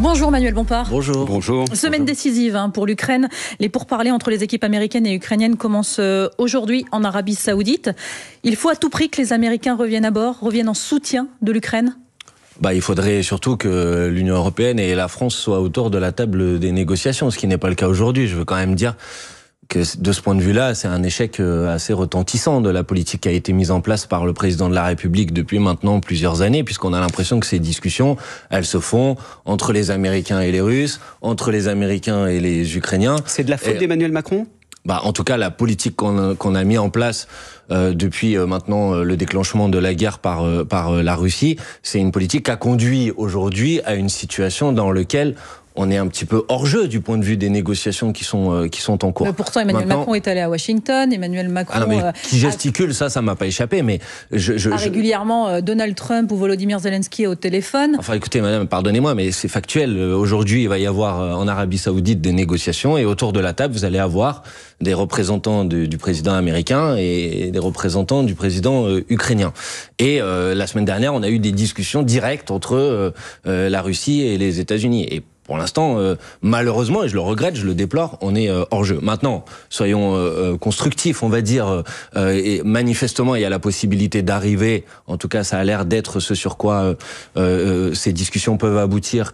Bonjour Manuel Bompard. Bonjour. Bonjour. Semaine décisive pour l'Ukraine. Les pourparlers entre les équipes américaines et ukrainiennes commencent aujourd'hui en Arabie Saoudite. Il faut à tout prix que les Américains reviennent à bord, reviennent en soutien de l'Ukraine. Il faudrait surtout que l'Union européenne et la France soient autour de la table des négociations, ce qui n'est pas le cas aujourd'hui. Je veux quand même dire que de ce point de vue-là, c'est un échec assez retentissant de la politique qui a été mise en place par le président de la République depuis maintenant plusieurs années, puisqu'on a l'impression que ces discussions, elles se font entre les Américains et les Russes, entre les Américains et les Ukrainiens. C'est de la faute d'Emmanuel Macron ? En tout cas, la politique qu'on a mis en place depuis maintenant le déclenchement de la guerre par la Russie, c'est une politique qui a conduit aujourd'hui à une situation dans laquelle on est un petit peu hors jeu du point de vue des négociations qui sont en cours. Mais pourtant, Emmanuel Macron est allé à Washington. Emmanuel Macron qui gesticule, ça m'a pas échappé. Mais a régulièrement Donald Trump ou Volodymyr Zelensky au téléphone. Enfin, écoutez, madame, pardonnez-moi, mais c'est factuel. Aujourd'hui, il va y avoir en Arabie Saoudite des négociations et autour de la table, vous allez avoir des représentants du président américain et des représentants du président ukrainien. Et la semaine dernière, on a eu des discussions directes entre la Russie et les États-Unis. Et pour l'instant, malheureusement, et je le regrette, je le déplore, on est hors jeu. Maintenant, soyons constructifs, on va dire, et manifestement, il y a la possibilité d'arriver, en tout cas, ça a l'air d'être ce sur quoi ces discussions peuvent aboutir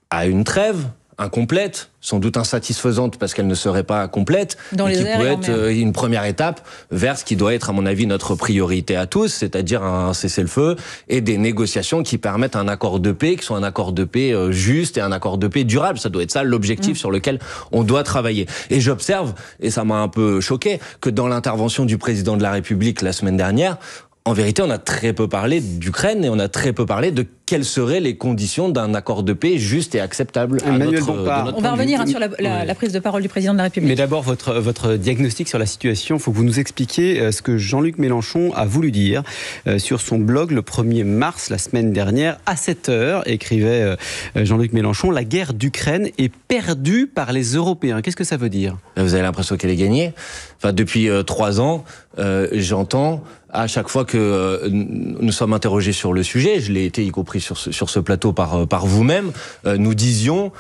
à une trêve incomplète, sans doute insatisfaisante parce qu'elle ne serait pas complète, mais qui peut être une première étape vers ce qui doit être, à mon avis, notre priorité à tous, c'est-à-dire un cessez-le-feu et des négociations qui permettent un accord de paix, qui soit un accord de paix juste et un accord de paix durable. Ça doit être ça l'objectif sur lequel on doit travailler. Et j'observe, et ça m'a un peu choqué, que dans l'intervention du président de la République la semaine dernière, en vérité, on a très peu parlé d'Ukraine et on a très peu parlé de quelles seraient les conditions d'un accord de paix juste et acceptable à notre on va revenir sur la prise de parole du président de la République. Mais d'abord, votre diagnostic sur la situation, il faut que vous nous expliquiez ce que Jean-Luc Mélenchon a voulu dire sur son blog le 1er mars, la semaine dernière, à 7h, écrivait Jean-Luc Mélenchon, la guerre d'Ukraine est perdue par les Européens. Qu'est-ce que ça veut dire ? Vous avez l'impression qu'elle est gagnée ? Depuis 3 ans, j'entends à chaque fois que nous sommes interrogés sur le sujet, je l'ai été y compris sur ce plateau par vous-même, nous disions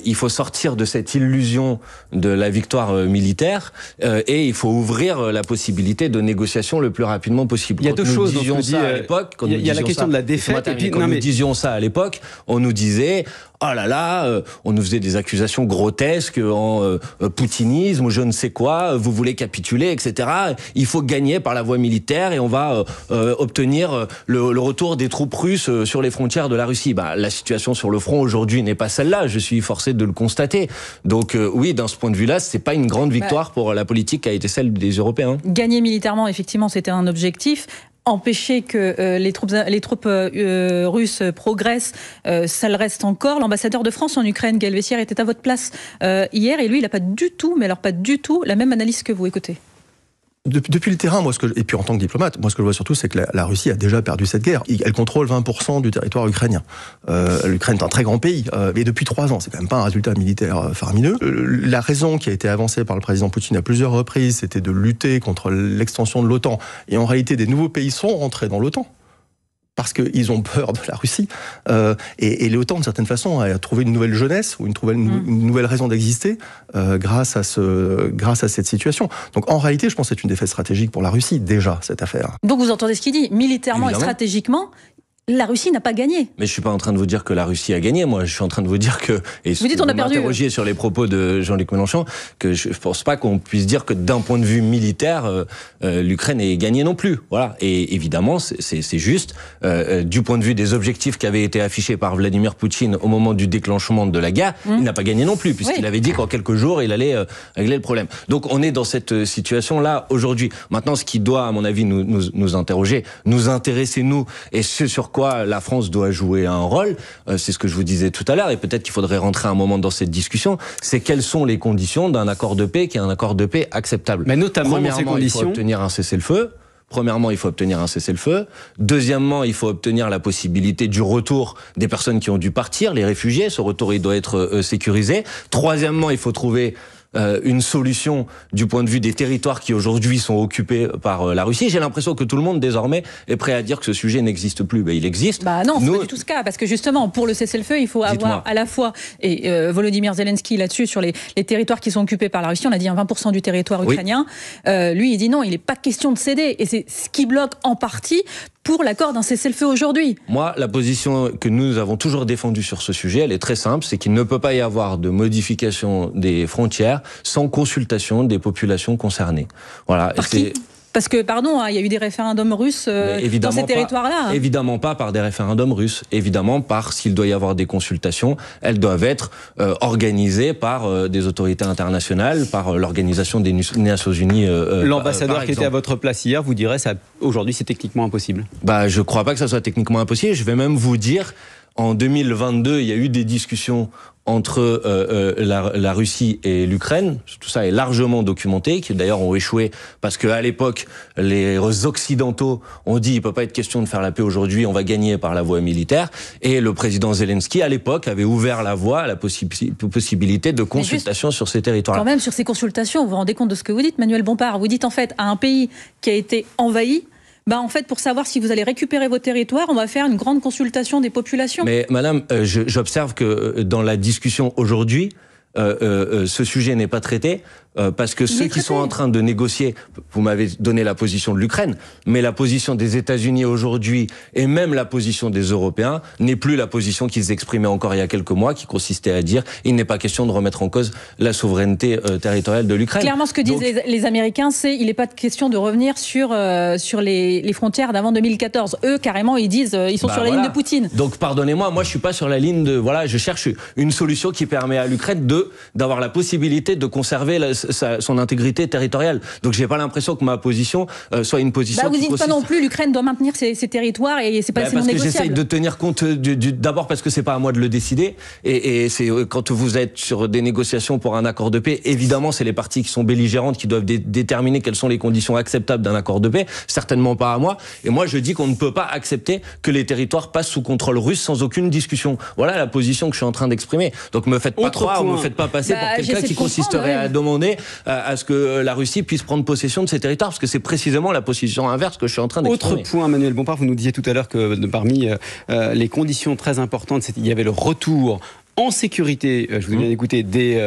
il faut sortir de cette illusion de la victoire militaire et il faut ouvrir la possibilité de négociation le plus rapidement possible. Il y a deux choses dont on dit à l'époque. Il y a la question de la défaite. Nous disions ça à l'époque, on nous disait oh là là, on nous faisait des accusations grotesques en poutinisme ou je ne sais quoi, vous voulez capituler, etc. Il faut gagner par la voie militaire et on va obtenir le retour des troupes russes sur les frontières de la Russie. La situation sur le front aujourd'hui n'est pas celle-là, je suis forcé de le constater. Donc oui, dans ce point de vue-là, c'est pas une grande victoire pour la politique qui a été celle des Européens. Gagner militairement, effectivement, c'était un objectif. Empêcher que les troupes russes progressent, ça le reste encore. L'ambassadeur de France en Ukraine, Gaël Vessière, était à votre place hier et lui, il n'a pas du tout, mais alors pas du tout, la même analyse que vous. Écoutez. Depuis le terrain, et puis en tant que diplomate, moi ce que je vois surtout, c'est que la Russie a déjà perdu cette guerre. Elle contrôle 20% du territoire ukrainien. L'Ukraine est un très grand pays, mais depuis 3 ans, c'est quand même pas un résultat militaire faramineux. La raison qui a été avancée par le président Poutine à plusieurs reprises, c'était de lutter contre l'extension de l'OTAN. Et en réalité, des nouveaux pays sont rentrés dans l'OTAN. Parce qu'ils ont peur de la Russie. Et l'OTAN, d'une certaine façon, a trouvé une nouvelle jeunesse ou une nouvelle raison d'exister grâce à cette situation. Donc en réalité, je pense que c'est une défaite stratégique pour la Russie, déjà, cette affaire. Donc vous entendez ce qu'il dit, militairement évidemment. Et stratégiquement, la Russie n'a pas gagné. Mais je suis pas en train de vous dire que la Russie a gagné. Moi, je suis en train de vous dire que... Et vous dites on a perdu. Vous m'interrogiez sur les propos de Jean-Luc Mélenchon, que je pense pas qu'on puisse dire que d'un point de vue militaire, l'Ukraine ait gagné non plus. Voilà. Et évidemment, c'est juste. Du point de vue des objectifs qui avaient été affichés par Vladimir Poutine au moment du déclenchement de la guerre, il n'a pas gagné non plus, puisqu'il avait dit qu'en quelques jours, il allait régler le problème. Donc on est dans cette situation-là aujourd'hui. Maintenant, ce qui doit, à mon avis, nous interroger, nous intéresser, nous, et ce sur quoi la France doit jouer un rôle, c'est ce que je vous disais tout à l'heure, et peut-être qu'il faudrait rentrer un moment dans cette discussion, c'est quelles sont les conditions d'un accord de paix qui est un accord de paix acceptable. Mais notamment dans ces conditions, il faut obtenir un cessez-le-feu. Premièrement, il faut obtenir un cessez-le-feu. Deuxièmement, il faut obtenir la possibilité du retour des personnes qui ont dû partir, les réfugiés. Ce retour, il doit être sécurisé. Troisièmement, il faut trouver une solution du point de vue des territoires qui aujourd'hui sont occupés par la Russie. J'ai l'impression que tout le monde désormais est prêt à dire que ce sujet n'existe plus. Ben, il existe. Bah non, c'est pas du tout ce cas, parce que justement, pour le cessez-le-feu, il faut avoir à la fois, et Volodymyr Zelensky là-dessus, sur les territoires qui sont occupés par la Russie, on a dit 20% du territoire ukrainien, lui il dit non, il n'est pas question de céder, et c'est ce qui bloque en partie pour l'accord d'un cessez-le-feu aujourd'hui. Moi, la position que nous avons toujours défendue sur ce sujet, elle est très simple, c'est qu'il ne peut pas y avoir de modification des frontières sans consultation des populations concernées. Voilà. Par qui ? Parce que, pardon, il y a eu des référendums russes dans ces territoires-là. Évidemment pas par des référendums russes. Évidemment, s'il doit y avoir des consultations, elles doivent être organisées par des autorités internationales, par l'Organisation des Nations Unies. L'ambassadeur qui était à votre place hier vous dirait aujourd'hui c'est techniquement impossible. Bah, je crois pas que ça soit techniquement impossible. Je vais même vous dire, en 2022, il y a eu des discussions entre la Russie et l'Ukraine. Tout ça est largement documenté, qui d'ailleurs ont échoué parce qu'à l'époque, les Occidentaux ont dit il peut pas être question de faire la paix aujourd'hui, on va gagner par la voie militaire. Et le président Zelensky, à l'époque, avait ouvert la voie à la possibilité de consultation sur ces territoires. Quand même, sur ces consultations, vous vous rendez compte de ce que vous dites, Manuel Bompard. Vous dites en fait à un pays qui a été envahi, en fait, pour savoir si vous allez récupérer vos territoires, on va faire une grande consultation des populations. Mais madame, j'observe que dans la discussion aujourd'hui, ce sujet n'est pas traité parce que ceux qui sont en train de négocier, vous m'avez donné la position de l'Ukraine, mais la position des États-Unis aujourd'hui et même la position des Européens n'est plus la position qu'ils exprimaient encore il y a quelques mois, qui consistait à dire il n'est pas question de remettre en cause la souveraineté territoriale de l'Ukraine. Clairement, ce que disent les Américains, c'est il n'est pas de question de revenir sur les frontières d'avant 2014. Eux, carrément, ils disent ils sont sur la ligne de Poutine. Donc, pardonnez-moi, moi je suis pas sur la ligne de je cherche une solution qui permet à l'Ukraine d'avoir la possibilité de conserver son intégrité territoriale. Donc j'ai pas l'impression que ma position soit une position. Vous dites pas non plus l'Ukraine doit maintenir ses territoires et c'est pas non négociable. Parce que j'essaye de tenir compte d'abord parce que c'est pas à moi de le décider et c'est quand vous êtes sur des négociations pour un accord de paix, évidemment c'est les parties qui sont belligérantes qui doivent déterminer quelles sont les conditions acceptables d'un accord de paix, certainement pas à moi. Et moi je dis qu'on ne peut pas accepter que les territoires passent sous contrôle russe sans aucune discussion. Voilà la position que je suis en train d'exprimer. Donc me faites pas croire ou me faites pas passer pour quelqu'un qui consisterait à demander à ce que la Russie puisse prendre possession de ces territoires, parce que c'est précisément la position inverse que je suis en train d'exprimer. Autre point, Manuel Bompard, vous nous disiez tout à l'heure que parmi les conditions très importantes, il y avait le retour en sécurité, je vous ai bien écouté, des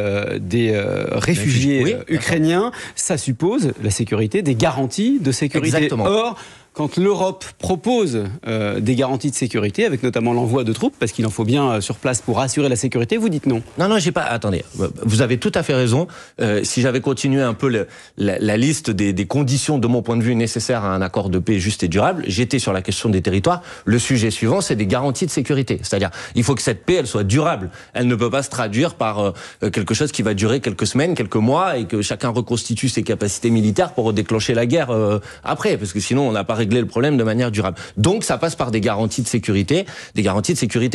réfugiés ukrainiens. Ça suppose la sécurité, des garanties de sécurité. Exactement. Or, quand l'Europe propose des garanties de sécurité, avec notamment l'envoi de troupes, parce qu'il en faut bien sur place pour assurer la sécurité, vous dites non. Non, j'ai pas. Attendez, vous avez tout à fait raison. Si j'avais continué un peu la liste des conditions, de mon point de vue, nécessaires à un accord de paix juste et durable, j'étais sur la question des territoires. Le sujet suivant, c'est des garanties de sécurité. C'est-à-dire, il faut que cette paix, elle soit durable. Elle ne peut pas se traduire par quelque chose qui va durer quelques semaines, quelques mois, et que chacun reconstitue ses capacités militaires pour déclencher la guerre après, parce que sinon, on n'a pas régler le problème de manière durable. Donc ça passe par des garanties de sécurité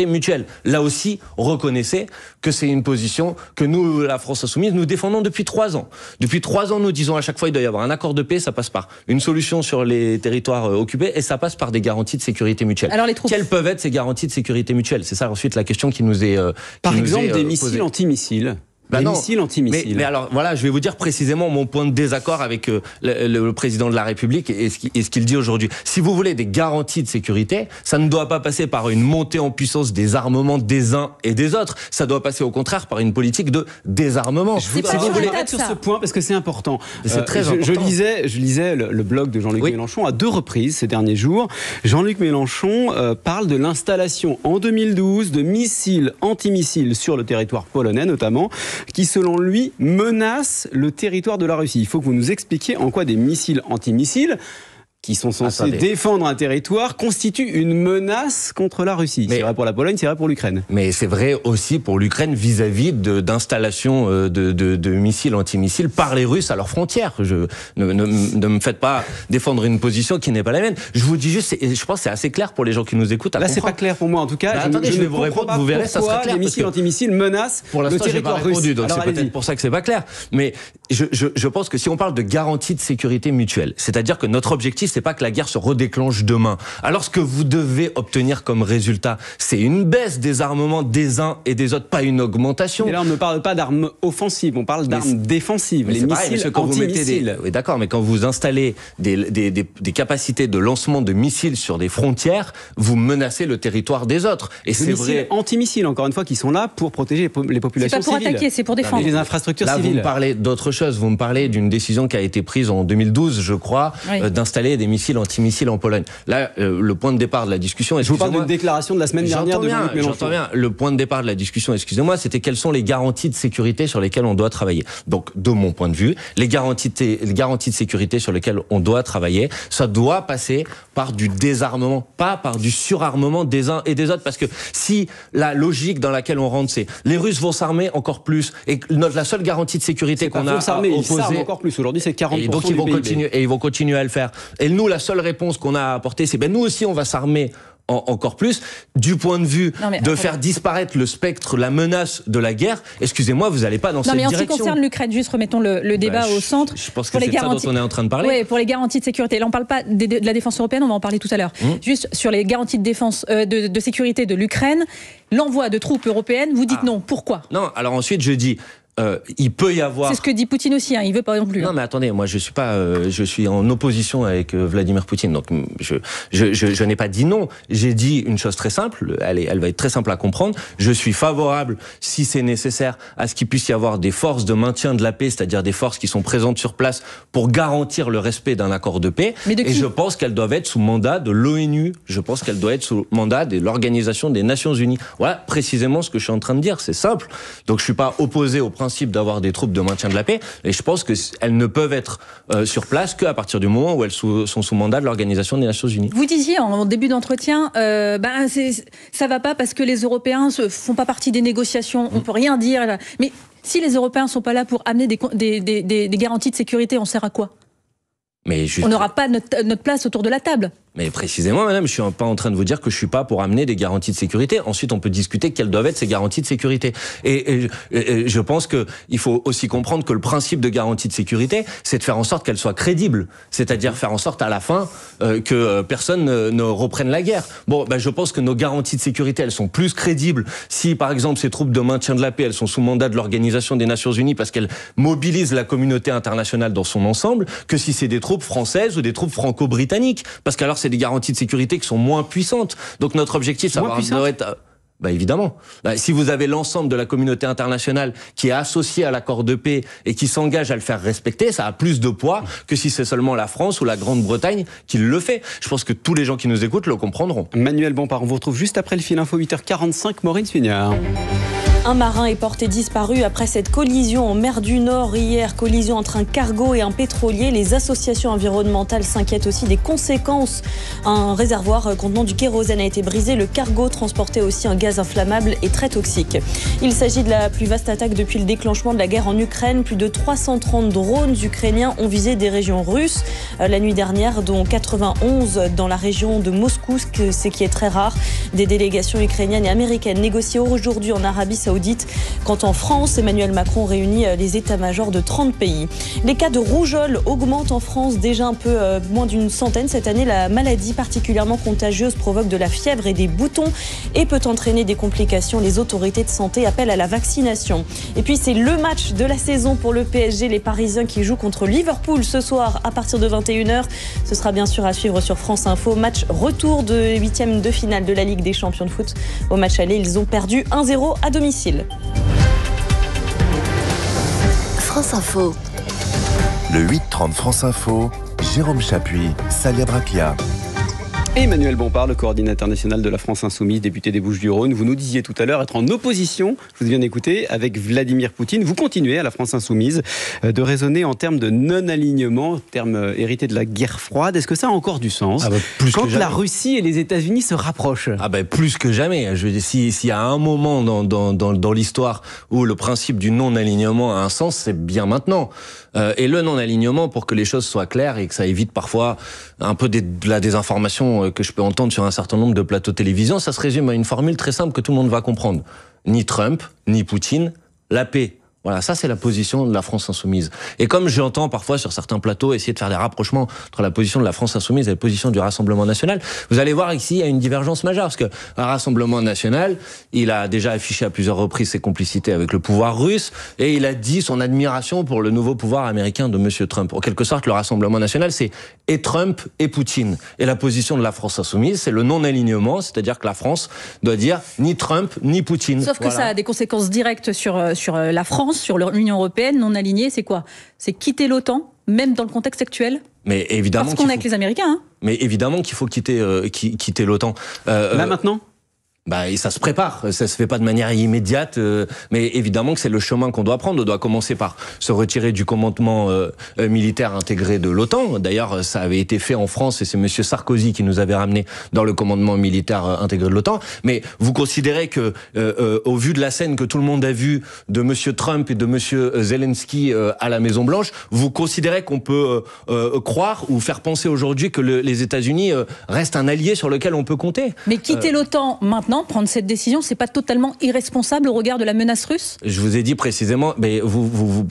mutuelles. Là aussi, reconnaissez que c'est une position que nous, la France Insoumise, nous défendons depuis 3 ans. Depuis 3 ans, nous disons à chaque fois il doit y avoir un accord de paix, ça passe par une solution sur les territoires occupés et ça passe par des garanties de sécurité mutuelle. Alors les troupes. Quelles peuvent être ces garanties de sécurité mutuelle ? C'est ça ensuite la question qui nous est par exemple des missiles antimissiles. Missiles antimissiles. Mais alors voilà, je vais vous dire précisément mon point de désaccord avec le président de la République et ce qu'il dit aujourd'hui. Si vous voulez des garanties de sécurité, ça ne doit pas passer par une montée en puissance des armements des uns et des autres. Ça doit passer au contraire par une politique de désarmement. Je voulais être sur ce point parce que c'est important. C'est très important. Je lisais le blog de Jean-Luc Mélenchon à 2 reprises ces derniers jours. Jean-Luc Mélenchon parle de l'installation en 2012 de missiles antimissiles sur le territoire polonais notamment, qui selon lui menace le territoire de la Russie. Il faut que vous nous expliquiez en quoi des missiles antimissiles qui sont censés défendre un territoire, constituent une menace contre la Russie. C'est vrai pour la Pologne, c'est vrai pour l'Ukraine. Mais c'est vrai aussi pour l'Ukraine vis-à-vis d'installation de missiles antimissiles par les Russes à leurs frontières. Ne me faites pas défendre une position qui n'est pas la mienne. Je vous dis juste, je pense que c'est assez clair pour les gens qui nous écoutent. Là, c'est pas clair pour moi en tout cas. Attendez, je vais vous répondre, vous verrez, ça sera clair. Les missiles antimissiles menacent le territoire russe. Donc c'est peut-être pour ça que c'est pas clair. Mais je pense que si on parle de garantie de sécurité mutuelle, c'est-à-dire que notre objectif, c'est pas que la guerre se redéclenche demain. Alors ce que vous devez obtenir comme résultat, c'est une baisse des armements des uns et des autres, pas une augmentation. Mais là, on ne parle pas d'armes offensives, on parle d'armes défensives, les missiles antimissiles. Oui, d'accord, mais quand vous installez des capacités de lancement de missiles sur des frontières, vous menacez le territoire des autres. Et c'est vrai. Antimissiles, encore une fois, qui sont là pour protéger les populations civiles. C'est pas pour attaquer, c'est pour défendre. Et les infrastructures civiles. Là, vous me parlez d'autre chose. Vous me parlez d'une décision qui a été prise en 2012, je crois, d'installer des missiles antimissiles en Pologne. Là, le point de départ de la discussion... Je vous parle d'une déclaration de la semaine dernière de Jean-Luc Mélenchon. J'entends bien. Le point de départ de la discussion, excusez-moi, c'était quelles sont les garanties de sécurité sur lesquelles on doit travailler. Donc, de mon point de vue, les garanties de sécurité sur lesquelles on doit travailler, ça doit passer par du désarmement, pas par du surarmement des uns et des autres. Parce que si la logique dans laquelle on rentre, c'est les Russes vont s'armer encore plus, et la seule garantie de sécurité qu'on a opposée... Ils s'arment encore plus. Aujourd'hui, c'est 40% et donc ils vont continuer à le faire. Et nous, la seule réponse qu'on a à apporter, c'est nous aussi, on va s'armer encore plus, du point de vue faire disparaître le spectre, la menace de la guerre. Excusez-moi, vous n'allez pas dans cette direction. Mais en ce qui concerne l'Ukraine, juste remettons le débat au centre. Je pense que c'est ça dont on est en train de parler. Oui, pour les garanties de sécurité. Là, on ne parle pas de la défense européenne, on va en parler tout à l'heure. Juste sur les garanties de défense, de sécurité de l'Ukraine, l'envoi de troupes européennes, vous dites non. Pourquoi ? Non, alors ensuite, je dis... il peut y avoir... C'est ce que dit Poutine aussi, il veut pas non plus. Non mais attendez, moi je suis en opposition avec Vladimir Poutine, donc je n'ai pas dit non. J'ai dit une chose très simple, elle va être très simple à comprendre. Je suis favorable, si c'est nécessaire, à ce qu'il puisse y avoir des forces de maintien de la paix, c'est-à-dire des forces qui sont présentes sur place pour garantir le respect d'un accord de paix. Et je pense qu'elles doivent être sous mandat de l'ONU. Je pense qu'elles doivent être sous mandat de l'Organisation des Nations Unies. Voilà précisément ce que je suis en train de dire. C'est simple. Donc je suis pas opposé au principe d'avoir des troupes de maintien de la paix, et je pense qu'elles ne peuvent être sur place qu'à partir du moment où elles sont sous mandat de l'Organisation des Nations Unies. Vous disiez en début d'entretien, ça va pas parce que les Européens ne font pas partie des négociations, on peut rien dire. Mais si les Européens sont pas là pour amener des garanties de sécurité, on sert à quoi ? On n'aura pas notre place autour de la table. Mais précisément, madame, je suis pas en train de vous dire que je suis pas pour amener des garanties de sécurité. Ensuite, on peut discuter quelles doivent être ces garanties de sécurité. Et je pense que il faut aussi comprendre que le principe de garantie de sécurité, c'est de faire en sorte qu'elle soit crédible. C'est-à-dire faire en sorte à la fin que personne ne reprenne la guerre. Je pense que nos garanties de sécurité, elles sont plus crédibles si, par exemple, ces troupes de maintien de la paix, elles sont sous mandat de l'Organisation des Nations Unies parce qu'elles mobilisent la communauté internationale dans son ensemble, que si c'est des troupes françaises ou des troupes franco-britanniques. Parce qu'alors, c'est des garanties de sécurité qui sont moins puissantes. Donc notre objectif, ça doit être... évidemment. Si vous avez l'ensemble de la communauté internationale qui est associée à l'accord de paix et qui s'engage à le faire respecter, ça a plus de poids que si c'est seulement la France ou la Grande-Bretagne qui le fait. Je pense que tous les gens qui nous écoutent le comprendront. Manuel Bompard, on vous retrouve juste après le fil info 8h45, Maureen Suignard. Un marin est porté disparu après cette collision en mer du Nord hier. Collision entre un cargo et un pétrolier. Les associations environnementales s'inquiètent aussi des conséquences. Un réservoir contenant du kérosène a été brisé. Le cargo transportait aussi un gaz inflammable et très toxique. Il s'agit de la plus vaste attaque depuis le déclenchement de la guerre en Ukraine. Plus de 330 drones ukrainiens ont visé des régions russes la nuit dernière, dont 91 dans la région de Moscou, ce qui est très rare. Des délégations ukrainiennes et américaines négocient aujourd'hui en Arabie Saoudite. Quand en France, Emmanuel Macron réunit les états-majors de 30 pays. Les cas de rougeole augmentent en France, déjà un peu moins d'une centaine. Cette année, la maladie particulièrement contagieuse provoque de la fièvre et des boutons et peut entraîner des complications. Les autorités de santé appellent à la vaccination. Et puis c'est le match de la saison pour le PSG, les Parisiens qui jouent contre Liverpool ce soir à partir de 21h. Ce sera bien sûr à suivre sur France Info. Match retour de 8e de finale de la Ligue des Champions de foot. Au match aller, ils ont perdu 1-0 à domicile. France Info. Le 8-30 France Info, Jérôme Chapuis, Salia Bracchia. Emmanuel Bompard, le coordinateur national de la France Insoumise, député des Bouches-du-Rhône. Vous nous disiez tout à l'heure être en opposition, je vous ai bien écouté, avec Vladimir Poutine. Vous continuez à la France Insoumise de raisonner en termes de non-alignement, terme hérité de la guerre froide. Est-ce que ça a encore du sens quand la Russie et les États-Unis se rapprochent? Plus que jamais. Je veux dire, s'il y a un moment dans l'histoire où le principe du non-alignement a un sens, c'est bien maintenant. Et le non-alignement, pour que les choses soient claires et que ça évite parfois un peu de la désinformation que je peux entendre sur un certain nombre de plateaux de télévision, ça se résume à une formule très simple que tout le monde va comprendre. Ni Trump, ni Poutine, la paix Voilà, ça c'est la position de la France insoumise. Et comme j'entends parfois sur certains plateaux essayer de faire des rapprochements entre la position de la France insoumise et la position du Rassemblement national, vous allez voir ici il y a une divergence majeure, parce que un Rassemblement national, il a déjà affiché à plusieurs reprises ses complicités avec le pouvoir russe, et il a dit son admiration pour le nouveau pouvoir américain de Monsieur Trump. En quelque sorte, le Rassemblement national, c'est et Trump et Poutine. Et la position de la France insoumise, c'est le non-alignement, c'est-à-dire que la France doit dire ni Trump ni Poutine. Sauf que ça a des conséquences directes sur la France, sur l'Union européenne. Non alignée, c'est quoi? C'est quitter l'OTAN, même dans le contexte actuel? Mais évidemment parce qu'on est avec les Américains. Hein. Mais évidemment qu'il faut quitter l'OTAN. Là maintenant? Bah, et ça se prépare, ça se fait pas de manière immédiate, mais évidemment que c'est le chemin qu'on doit prendre. On doit commencer par se retirer du commandement militaire intégré de l'OTAN. D'ailleurs, ça avait été fait en France et c'est Monsieur Sarkozy qui nous avait ramené dans le commandement militaire intégré de l'OTAN. Mais vous considérez que, au vu de la scène que tout le monde a vue de Monsieur Trump et de Monsieur Zelensky à la Maison Blanche, vous considérez qu'on peut croire ou faire penser aujourd'hui que les États-Unis restent un allié sur lequel on peut compter? Mais quitter l'OTAN maintenant, prendre cette décision, c'est pas totalement irresponsable au regard de la menace russe? Je vous ai dit précisément, mais vous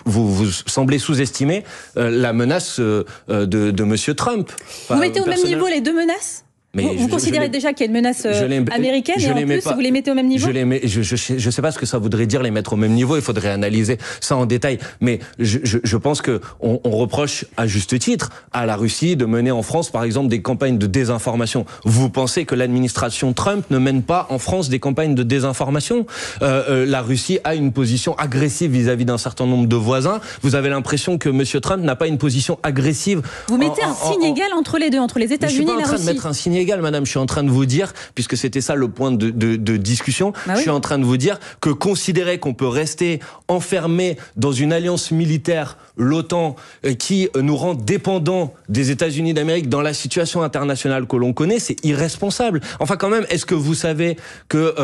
semblez sous-estimer la menace de Monsieur Trump. Enfin, vous mettez au même niveau les deux menaces? Vous considérez déjà qu'il y a une menace américaine et en plus vous les mettez au même niveau? Je sais pas ce que ça voudrait dire les mettre au même niveau, il faudrait analyser ça en détail. Mais je pense que on reproche à juste titre à la Russie de mener en France par exemple des campagnes de désinformation. Vous pensez que l'administration Trump ne mène pas en France des campagnes de désinformation? La Russie a une position agressive vis-à-vis d'un certain nombre de voisins. Vous avez l'impression que Monsieur Trump n'a pas une position agressive? Vous mettez un signe égal entre les deux, entre les États-Unis et la Russie? Je suis pas en train de mettre un signe égal, madame, je suis en train de vous dire, puisque c'était ça le point de discussion, je suis en train de vous dire que considérer qu'on peut rester enfermé dans une alliance militaire, l'OTAN, qui nous rend dépendants des États-Unis d'Amérique dans la situation internationale que l'on connaît, c'est irresponsable. Enfin quand même, est-ce que vous savez que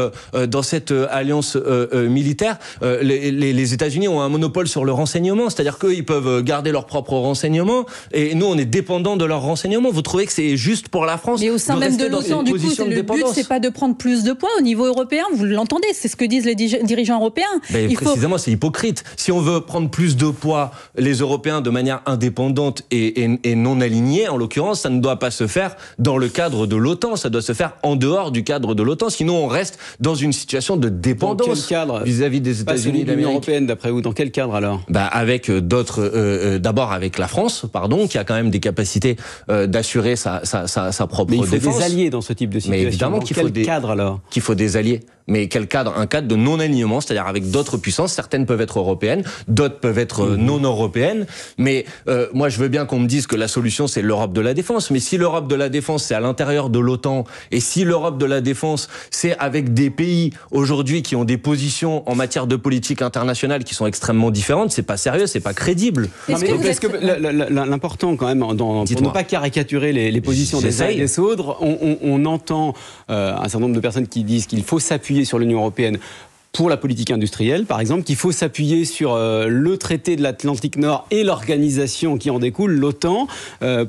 dans cette alliance militaire, les États-Unis ont un monopole sur le renseignement, c'est-à-dire qu'eux, ils peuvent garder leurs propres renseignements, et nous, on est dépendants de leurs renseignements. Vous trouvez que c'est juste pour la France? Mais au sein même de l'OTAN, du coup, le but, c'est pas de prendre plus de poids au niveau européen, vous l'entendez, c'est ce que disent les dirigeants européens. Précisément, c'est hypocrite. Si on veut prendre plus de poids, les Européens, de manière indépendante et non alignée, en l'occurrence, ça ne doit pas se faire dans le cadre de l'OTAN, ça doit se faire en dehors du cadre de l'OTAN, sinon on reste dans une situation de dépendance vis-à-vis des États-Unis d'Amérique. L'Union européenne, d'après vous, dans quel cadre alors? Avec d'autres, d'abord avec la France, qui a quand même des capacités d'assurer sa propre défense. Mais il faut des alliés dans ce type de situation. Mais évidemment qu'il faut cadre alors? Qu'il faut des alliés. Mais quel cadre? Un cadre de non-alignement, c'est-à-dire avec d'autres puissances. Certaines peuvent être européennes, d'autres peuvent être non européennes. Mais moi, je veux bien qu'on me dise que la solution, c'est l'Europe de la défense. Mais si l'Europe de la défense, c'est à l'intérieur de l'OTAN, et si l'Europe de la défense, c'est avec des pays aujourd'hui qui ont des positions en matière de politique internationale qui sont extrêmement différentes, c'est pas sérieux, c'est pas crédible. Est-ce que l'important quand même, pour ne pas caricaturer les positions des uns et des autres, on entend un certain nombre de personnes qui disent qu'il faut s'appuyer sur l'Union européenne pour la politique industrielle, par exemple, qu'il faut s'appuyer sur le traité de l'Atlantique Nord et l'organisation qui en découle, l'OTAN,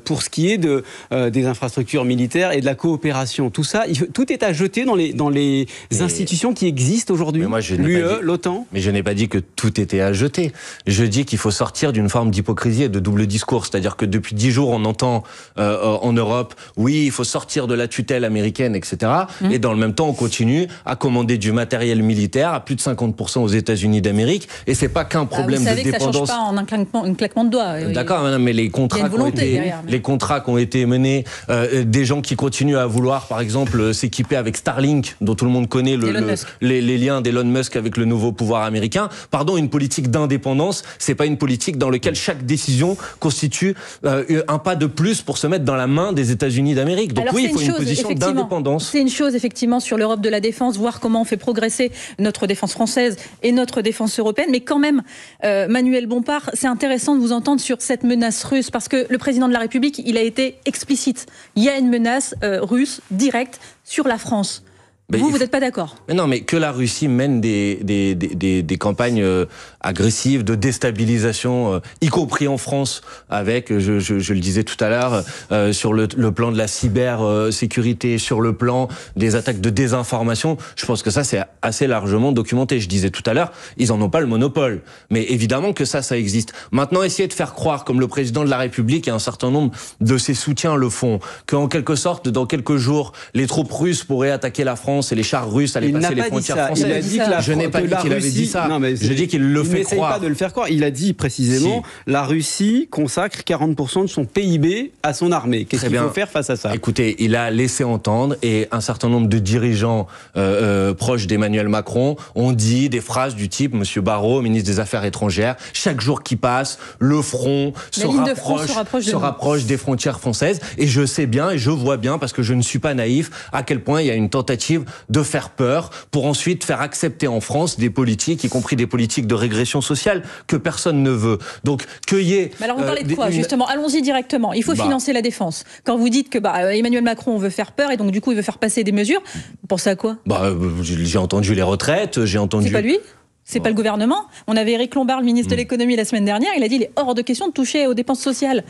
pour ce qui est des infrastructures militaires et de la coopération. Tout ça, tout est à jeter dans les institutions qui existent aujourd'hui. L'UE, l'OTAN. Mais je n'ai pas dit que tout était à jeter. Je dis qu'il faut sortir d'une forme d'hypocrisie et de double discours. C'est-à-dire que depuis 10 jours, on entend en Europe, oui, il faut sortir de la tutelle américaine, etc. Et dans le même temps, on continue à commander du matériel militaire à plus de 50% aux États-Unis d'Amérique, et c'est pas qu'un problème de dépendance. Vous savez que ça change pas en un claquement de doigts. D'accord, madame, mais les contrats qui ont été menés, des gens qui continuent à vouloir, par exemple, s'équiper avec Starlink, dont tout le monde connaît les liens d'Elon Musk avec le nouveau pouvoir américain. Pardon, une politique d'indépendance, c'est pas une politique dans laquelle chaque décision constitue un pas de plus pour se mettre dans la main des États-Unis d'Amérique. Donc oui, il faut une position d'indépendance. C'est une chose, effectivement, sur l'Europe de la défense, voir comment on fait progresser notre défense française et notre défense européenne. Mais quand même, Manuel Bompard, c'est intéressant de vous entendre sur cette menace russe, parce que le président de la République, il a été explicite. Il y a une menace russe directe sur la France. Vous n'êtes pas d'accord? Mais non, mais que la Russie mène des campagnes agressives de déstabilisation, y compris en France, avec, je le disais tout à l'heure, sur le plan de la cybersécurité, sur le plan des attaques de désinformation, je pense que ça c'est assez largement documenté. Je disais tout à l'heure, ils en ont pas le monopole, mais évidemment que ça existe. Maintenant, essayer de faire croire, comme le président de la République et un certain nombre de ses soutiens le font, qu'en quelque sorte, dans quelques jours, les troupes russes pourraient attaquer la France et les chars russes allaient passer les frontières françaises. Il a dit que je n'ai pas dit qu'il avait dit ça. Je dis qu'il le fait croire. Il n'essaye pas de le faire croire. Il a dit précisément, la Russie consacre 40% de son PIB à son armée. Qu'est-ce qu'il faut faire face à ça? Écoutez, il a laissé entendre, et un certain nombre de dirigeants proches d'Emmanuel Macron ont dit des phrases du type, Monsieur Barrot, ministre des Affaires étrangères, chaque jour qui passe, le front se rapproche des frontières françaises. Et je sais bien, et je vois bien, parce que je ne suis pas naïf, à quel point il y a une tentative de faire peur pour ensuite faire accepter en France des politiques, y compris des politiques de régression sociale, que personne ne veut. Donc, qu'il y ait... Mais alors, vous parlez de quoi, justement? Allons-y directement. Il faut financer la défense. Quand vous dites que Emmanuel Macron veut faire peur et donc, du coup, il veut faire passer des mesures, vous pensez à quoi? J'ai entendu les retraites, j'ai entendu... C'est pas lui? C'est pas le gouvernement. On avait Éric Lombard, le ministre de l'économie, la semaine dernière. Il a dit qu'il est hors de question de toucher aux dépenses sociales.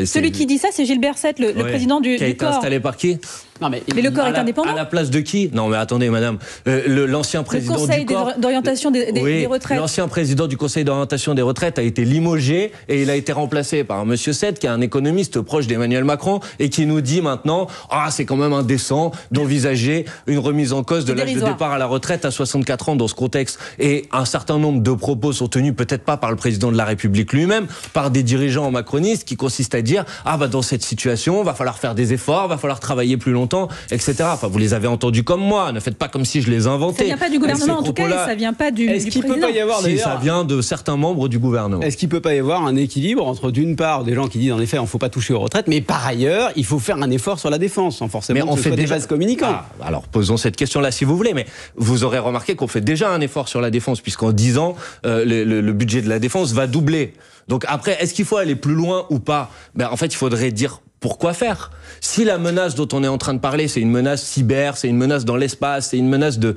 Celui qui dit ça, c'est Gilles Berset, le président du corps. Qui a été installé par qui? Non, mais le corps est indépendant. À la place de qui? Non, mais attendez, madame. L'ancien président du corps... Le conseil d'orientation des retraites. L'ancien président du conseil d'orientation des retraites a été limogé et il a été remplacé par monsieur Sète, qui est un économiste proche d'Emmanuel Macron et qui nous dit maintenant, c'est quand même indécent d'envisager une remise en cause de l'âge de départ à la retraite à 64 ans dans ce contexte. Et un certain nombre de propos sont tenus, peut-être pas par le président de la République lui-même, par des dirigeants macronistes qui consistent à dire, dans cette situation, va falloir faire des efforts, va falloir travailler plus longtemps, etc. Enfin, vous les avez entendus comme moi. Ne faites pas comme si je les inventais. Ça vient pas du gouvernement, en tout cas, et ça vient pas du président. Peut pas y avoir, ça vient de certains membres du gouvernement. Est-ce qu'il peut pas y avoir un équilibre entre, d'une part, des gens qui disent, en effet, on ne faut pas toucher aux retraites, mais par ailleurs, il faut faire un effort sur la défense, sans forcément que ce soit des vases communicants. Alors, posons cette question-là si vous voulez, mais vous aurez remarqué qu'on fait déjà un effort sur la défense, puisqu'en 10 ans, le budget de la défense va doubler. Donc après, est-ce qu'il faut aller plus loin ou pas? En fait, il faudrait dire pourquoi faire. Si la menace dont on est en train de parler, c'est une menace cyber, c'est une menace dans l'espace, c'est une menace de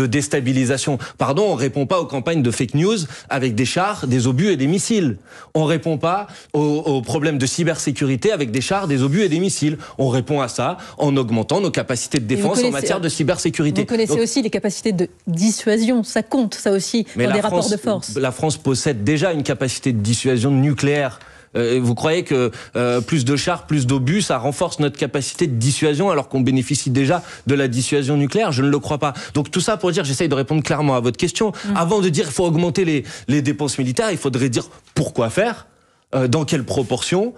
déstabilisation. Pardon, on répond pas aux campagnes de fake news avec des chars, des obus et des missiles. On répond pas aux problèmes de cybersécurité avec des chars, des obus et des missiles. On répond à ça en augmentant nos capacités de défense en matière de cybersécurité. Vous connaissez aussi les capacités de dissuasion, ça compte, ça aussi, dans des rapports de force. La France possède déjà une capacité de dissuasion nucléaire. Vous croyez que plus de chars, plus d'obus, ça renforce notre capacité de dissuasion alors qu'on bénéficie déjà de la dissuasion nucléaire? Je ne le crois pas. Donc tout ça pour dire, j'essaye de répondre clairement à votre question. Avant de dire il faut augmenter les dépenses militaires, il faudrait dire pourquoi faire, dans quelle proportion,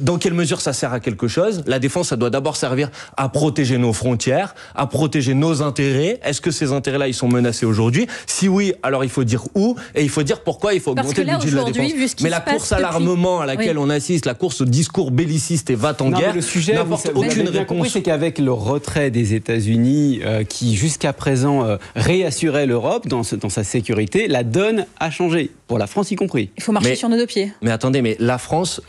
dans quelle mesure ça sert à quelque chose. La défense, ça doit d'abord servir à protéger nos frontières, à protéger nos intérêts. Est-ce que ces intérêts-là, ils sont menacés aujourd'hui? Si oui, alors il faut dire où, et il faut dire pourquoi il faut augmenter le budget de la défense. Mais la course à l'armement à laquelle on assiste, la course au discours belliciste et va-t-en-guerre, le sujet n'apporte aucune réponse. C'est qu'avec le retrait des États-Unis, qui jusqu'à présent réassurait l'Europe dans sa sécurité, la donne a changé, pour la France y compris. Il faut marcher sur nos deux pieds. Mais attendez, mais la France...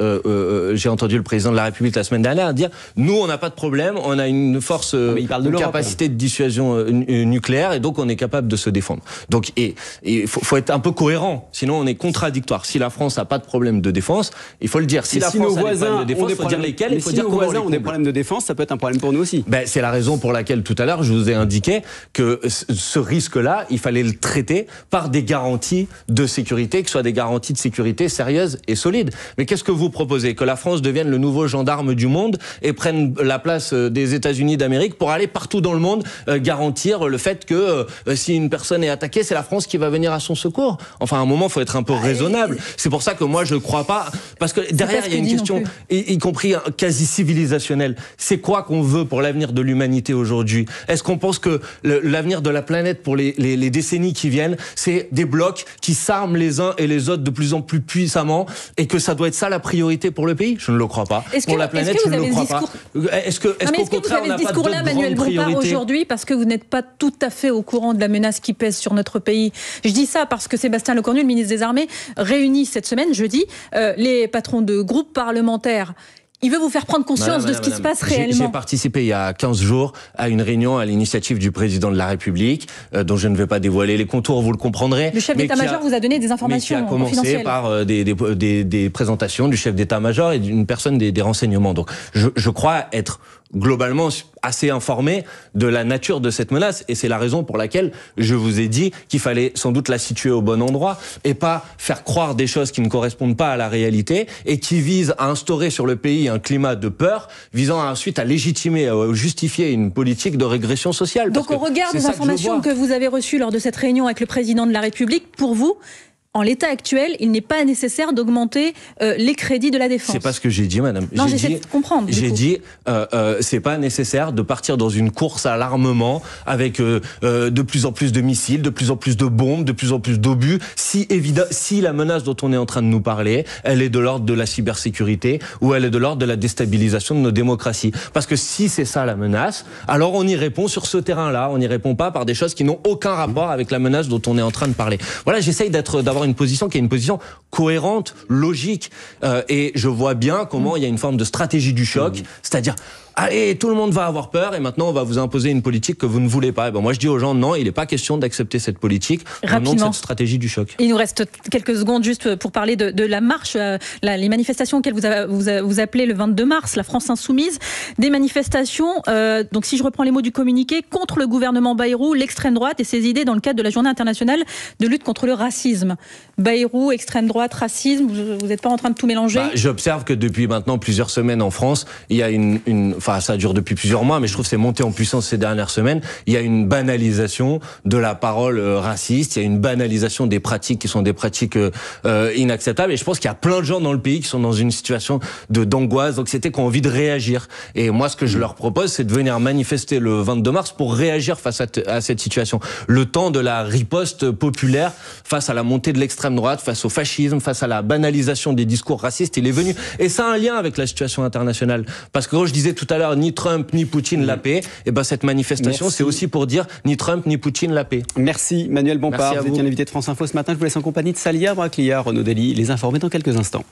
j'ai entendu le président de la République la semaine dernière dire nous on n'a pas de problème, on a une force, une capacité de dissuasion nucléaire et donc on est capable de se défendre. Donc il faut être un peu cohérent, sinon on est contradictoire. Si la France n'a pas de problème de défense, il faut le dire. Si la France a des problèmes de défense, il faut dire lesquels. Il faut dire comment nos voisins ont des problèmes de défense, ça peut être un problème pour nous aussi. C'est la raison pour laquelle tout à l'heure je vous ai indiqué que ce risque-là, il fallait le traiter par des garanties de sécurité, que ce soit des garanties de sécurité sérieuses et solides. Mais qu'est-ce que vous proposez? Que la France devienne le nouveau gendarme du monde et prenne la place des États-Unis d'Amérique pour aller partout dans le monde garantir le fait que si une personne est attaquée, c'est la France qui va venir à son secours. Enfin, à un moment, il faut être un peu raisonnable. C'est pour ça que moi, je ne crois pas. Parce que derrière, il y a une question, y compris quasi civilisationnelle. C'est quoi qu'on veut pour l'avenir de l'humanité aujourd'hui? Est-ce qu'on pense que l'avenir de la planète pour les décennies qui viennent, c'est des blocs qui s'arment les uns et les autres de plus en plus puissamment et que ça doit être ça la priorité pour le pays? Je ne le crois pas. Pour la planète, je ne le crois pas. Est-ce qu'au contraire, on n'a pas de grande Manuel Bompard, aujourd'hui, parce que vous n'êtes pas tout à fait au courant de la menace qui pèse sur notre pays? Je dis ça parce que Sébastien Lecornu, le ministre des Armées, réunit cette semaine, jeudi, les patrons de groupes parlementaires Il veut vous faire prendre conscience de ce qui se passe réellement. J'ai participé il y a 15 jours à une réunion à l'initiative du président de la République, dont je ne vais pas dévoiler les contours, vous le comprendrez. Le chef d'état-major vous a donné des informations confidentielles. Qui a commencé par des présentations du chef d'état-major et d'une personne des renseignements. Donc je crois être globalement assez informé de la nature de cette menace, et c'est la raison pour laquelle je vous ai dit qu'il fallait sans doute la situer au bon endroit et pas faire croire des choses qui ne correspondent pas à la réalité et qui visent à instaurer sur le pays un climat de peur visant ensuite à légitimer, à justifier une politique de régression sociale. Donc au regard des informations que vous avez reçues lors de cette réunion avec le président de la République, pour vous, en l'état actuel, il n'est pas nécessaire d'augmenter les crédits de la défense. C'est pas ce que j'ai dit, madame. Non, j'essaie de comprendre. J'ai dit, c'est pas nécessaire de partir dans une course à l'armement avec de plus en plus de missiles, de plus en plus de bombes, de plus en plus d'obus. Si la menace dont on est en train de nous parler, elle est de l'ordre de la cybersécurité ou elle est de l'ordre de la déstabilisation de nos démocraties. Parce que si c'est ça la menace, alors on y répond sur ce terrain-là. On n'y répond pas par des choses qui n'ont aucun rapport avec la menace dont on est en train de parler. Voilà, j'essaye d'avoir une position qui est une position cohérente, logique, et je vois bien comment il y a une forme de stratégie du choc, c'est-à-dire allez, tout le monde va avoir peur et maintenant on va vous imposer une politique que vous ne voulez pas. Et ben moi je dis aux gens non, il n'est pas question d'accepter cette politique au nom de cette stratégie du choc. Il nous reste quelques secondes juste pour parler de la marche, les manifestations auxquelles vous appelez le 22 mars, la France Insoumise, des manifestations, donc si je reprends les mots du communiqué, contre le gouvernement Bayrou, l'extrême droite et ses idées dans le cadre de la journée internationale de lutte contre le racisme. Bayrou, extrême droite, racisme, vous n'êtes pas en train de tout mélanger? J'observe que depuis maintenant plusieurs semaines en France, il y a enfin ça dure depuis plusieurs mois, mais je trouve que c'est monté en puissance ces dernières semaines, il y a une banalisation de la parole raciste, il y a une banalisation des pratiques qui sont des pratiques inacceptables, et je pense qu'il y a plein de gens dans le pays qui sont dans une situation d'angoisse, d'anxiété, qui ont envie de réagir. Et moi ce que je leur propose, c'est de venir manifester le 22 mars pour réagir face à cette situation. Le temps de la riposte populaire face à la montée de l'extrême droite, face au fascisme, face à la banalisation des discours racistes, il est venu. Et ça a un lien avec la situation internationale. Parce que quand je disais tout à l'heure, ni Trump, ni Poutine la paix, et ben cette manifestation, c'est aussi pour dire ni Trump, ni Poutine la paix. Merci Manuel Bompard, vous étiez un invité de France Info ce matin. Je vous laisse en compagnie de Salia Braclia, Renaud Dely, les informer dans quelques instants.